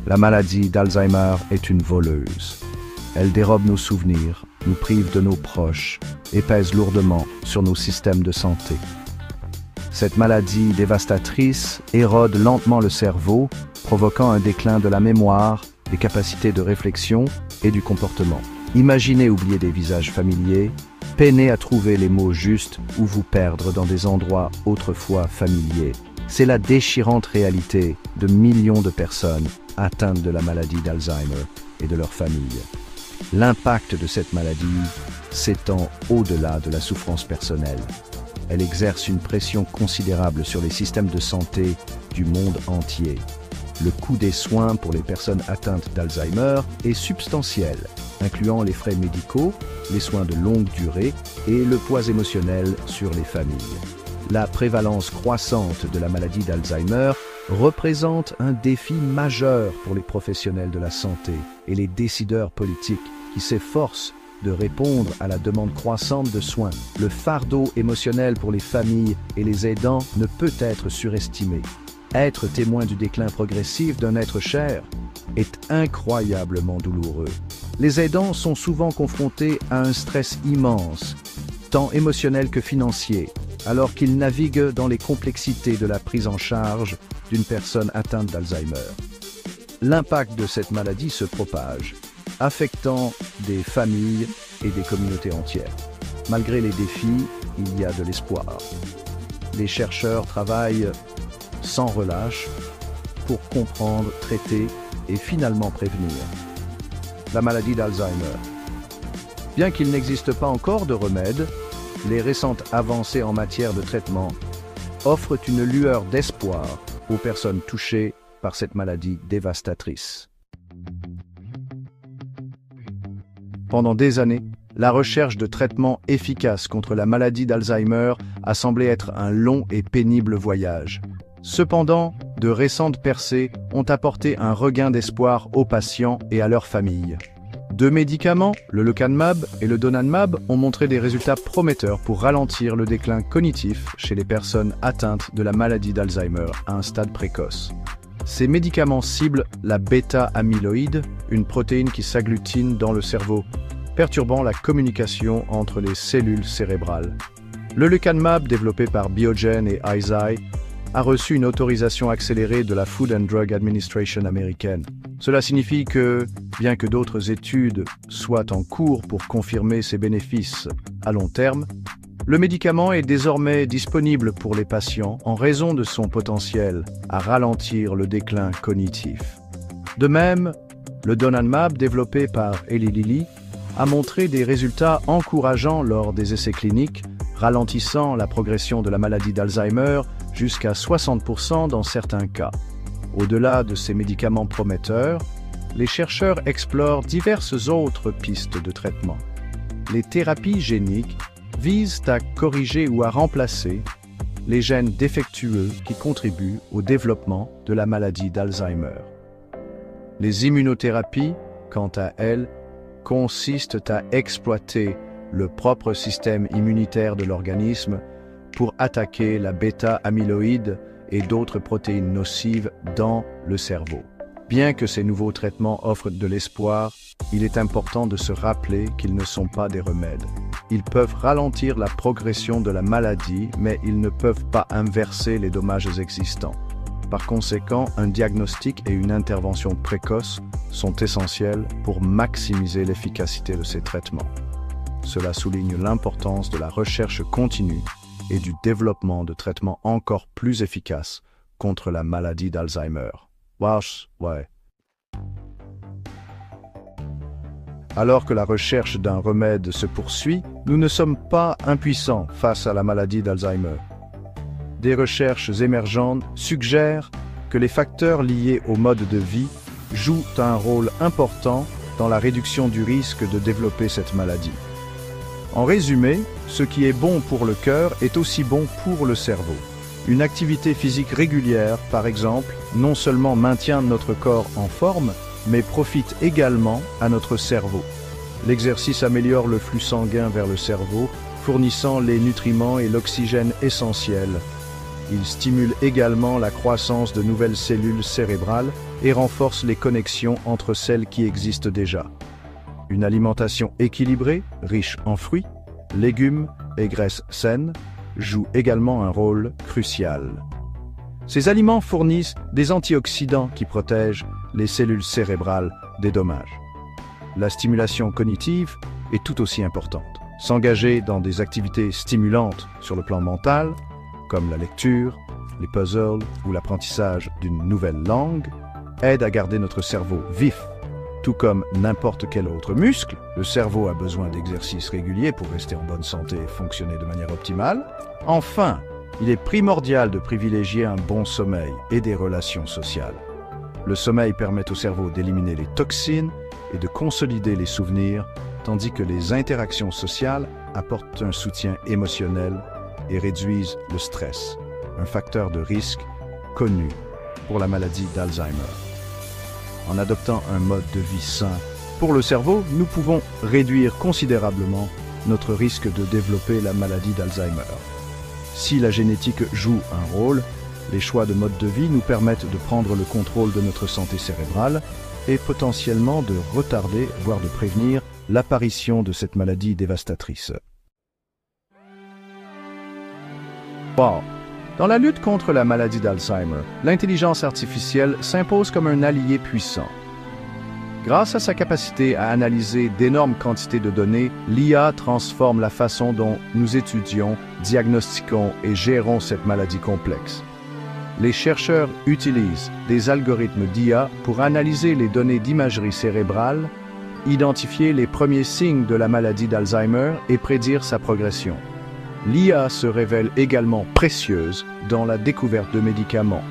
La maladie d'Alzheimer est une voleuse. Elle dérobe nos souvenirs, nous prive de nos proches et pèse lourdement sur nos systèmes de santé. Cette maladie dévastatrice érode lentement le cerveau, provoquant un déclin de la mémoire, des capacités de réflexion et du comportement. Imaginez oublier des visages familiers, peiner à trouver les mots justes ou vous perdre dans des endroits autrefois familiers. C'est la déchirante réalité de millions de personnes atteintes de la maladie d'Alzheimer et de leur famille. L'impact de cette maladie s'étend au-delà de la souffrance personnelle. Elle exerce une pression considérable sur les systèmes de santé du monde entier. Le coût des soins pour les personnes atteintes d'Alzheimer est substantiel, incluant les frais médicaux, les soins de longue durée et le poids émotionnel sur les familles. La prévalence croissante de la maladie d'Alzheimer représente un défi majeur pour les professionnels de la santé et les décideurs politiques qui s'efforcent de répondre à la demande croissante de soins. Le fardeau émotionnel pour les familles et les aidants ne peut être surestimé. Être témoin du déclin progressif d'un être cher est incroyablement douloureux. Les aidants sont souvent confrontés à un stress immense, tant émotionnel que financier, alors qu'ils naviguent dans les complexités de la prise en charge d'une personne atteinte d'Alzheimer. L'impact de cette maladie se propage, affectant des familles et des communautés entières. Malgré les défis, il y a de l'espoir. Les chercheurs travaillent sans relâche pour comprendre, traiter et finalement prévenir la maladie d'Alzheimer. Bien qu'il n'existe pas encore de remède, les récentes avancées en matière de traitement offrent une lueur d'espoir aux personnes touchées par cette maladie dévastatrice. Pendant des années, la recherche de traitements efficaces contre la maladie d'Alzheimer a semblé être un long et pénible voyage. Cependant, de récentes percées ont apporté un regain d'espoir aux patients et à leurs familles. Deux médicaments, le lecanemab et le donanemab, ont montré des résultats prometteurs pour ralentir le déclin cognitif chez les personnes atteintes de la maladie d'Alzheimer à un stade précoce. Ces médicaments ciblent la bêta-amyloïde, une protéine qui s'agglutine dans le cerveau, perturbant la communication entre les cellules cérébrales. Le lecanemab, développé par Biogen et Eisai, a reçu une autorisation accélérée de la Food and Drug Administration américaine. Cela signifie que, bien que d'autres études soient en cours pour confirmer ses bénéfices à long terme, le médicament est désormais disponible pour les patients en raison de son potentiel à ralentir le déclin cognitif. De même, le donanemab, développé par Eli Lilly, a montré des résultats encourageants lors des essais cliniques, ralentissant la progression de la maladie d'Alzheimer jusqu'à 60% dans certains cas. Au-delà de ces médicaments prometteurs, les chercheurs explorent diverses autres pistes de traitement. Les thérapies géniques visent à corriger ou à remplacer les gènes défectueux qui contribuent au développement de la maladie d'Alzheimer. Les immunothérapies, quant à elles, consistent à exploiter le propre système immunitaire de l'organisme pour attaquer la bêta-amyloïde et d'autres protéines nocives dans le cerveau. Bien que ces nouveaux traitements offrent de l'espoir, il est important de se rappeler qu'ils ne sont pas des remèdes. Ils peuvent ralentir la progression de la maladie, mais ils ne peuvent pas inverser les dommages existants. Par conséquent, un diagnostic et une intervention précoce sont essentiels pour maximiser l'efficacité de ces traitements. Cela souligne l'importance de la recherche continue et du développement de traitements encore plus efficaces contre la maladie d'Alzheimer. Ouais. Alors que la recherche d'un remède se poursuit, nous ne sommes pas impuissants face à la maladie d'Alzheimer. Des recherches émergentes suggèrent que les facteurs liés au mode de vie jouent un rôle important dans la réduction du risque de développer cette maladie. En résumé, ce qui est bon pour le cœur est aussi bon pour le cerveau. Une activité physique régulière, par exemple, non seulement maintient notre corps en forme, mais profite également à notre cerveau. L'exercice améliore le flux sanguin vers le cerveau, fournissant les nutriments et l'oxygène essentiels Il stimule également la croissance de nouvelles cellules cérébrales et renforce les connexions entre celles qui existent déjà. Une alimentation équilibrée, riche en fruits, légumes et graisses saines, joue également un rôle crucial. Ces aliments fournissent des antioxydants qui protègent les cellules cérébrales des dommages. La stimulation cognitive est tout aussi importante. S'engager dans des activités stimulantes sur le plan mental, comme la lecture, les puzzles ou l'apprentissage d'une nouvelle langue, aide à garder notre cerveau vif. Tout comme n'importe quel autre muscle, le cerveau a besoin d'exercices réguliers pour rester en bonne santé et fonctionner de manière optimale. Enfin, il est primordial de privilégier un bon sommeil et des relations sociales. Le sommeil permet au cerveau d'éliminer les toxines et de consolider les souvenirs, tandis que les interactions sociales apportent un soutien émotionnel et réduisent le stress, un facteur de risque connu pour la maladie d'Alzheimer. En adoptant un mode de vie sain pour le cerveau, nous pouvons réduire considérablement notre risque de développer la maladie d'Alzheimer. Si la génétique joue un rôle, les choix de mode de vie nous permettent de prendre le contrôle de notre santé cérébrale et potentiellement de retarder, voire de prévenir, l'apparition de cette maladie dévastatrice. Wow. Dans la lutte contre la maladie d'Alzheimer, l'intelligence artificielle s'impose comme un allié puissant. Grâce à sa capacité à analyser d'énormes quantités de données, l'IA transforme la façon dont nous étudions, diagnostiquons et gérons cette maladie complexe. Les chercheurs utilisent des algorithmes d'IA pour analyser les données d'imagerie cérébrale, identifier les premiers signes de la maladie d'Alzheimer et prédire sa progression. L'IA se révèle également précieuse dans la découverte de médicaments.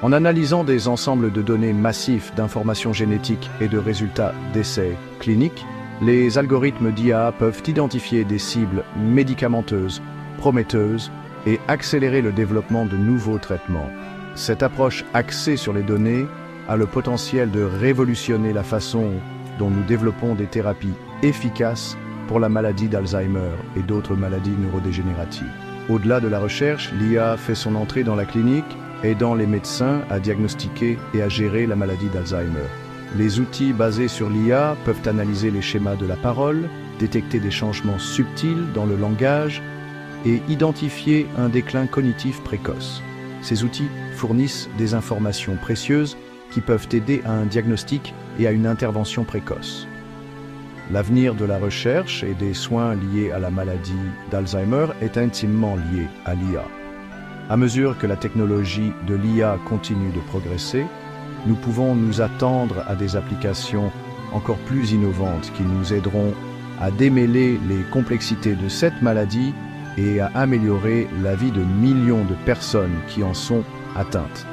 En analysant des ensembles de données massifs d'informations génétiques et de résultats d'essais cliniques, les algorithmes d'IA peuvent identifier des cibles médicamenteuses, prometteuses et accélérer le développement de nouveaux traitements. Cette approche axée sur les données a le potentiel de révolutionner la façon dont nous développons des thérapies efficaces pour la maladie d'Alzheimer et d'autres maladies neurodégénératives. Au-delà de la recherche, l'IA fait son entrée dans la clinique, aidant les médecins à diagnostiquer et à gérer la maladie d'Alzheimer. Les outils basés sur l'IA peuvent analyser les schémas de la parole, détecter des changements subtils dans le langage et identifier un déclin cognitif précoce. Ces outils fournissent des informations précieuses qui peuvent aider à un diagnostic et à une intervention précoce. L'avenir de la recherche et des soins liés à la maladie d'Alzheimer est intimement lié à l'IA. À mesure que la technologie de l'IA continue de progresser, nous pouvons nous attendre à des applications encore plus innovantes qui nous aideront à démêler les complexités de cette maladie et à améliorer la vie de millions de personnes qui en sont atteintes.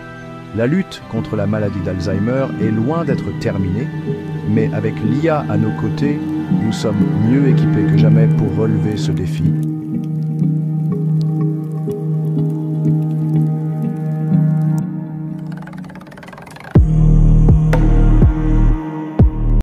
La lutte contre la maladie d'Alzheimer est loin d'être terminée, mais avec l'IA à nos côtés, nous sommes mieux équipés que jamais pour relever ce défi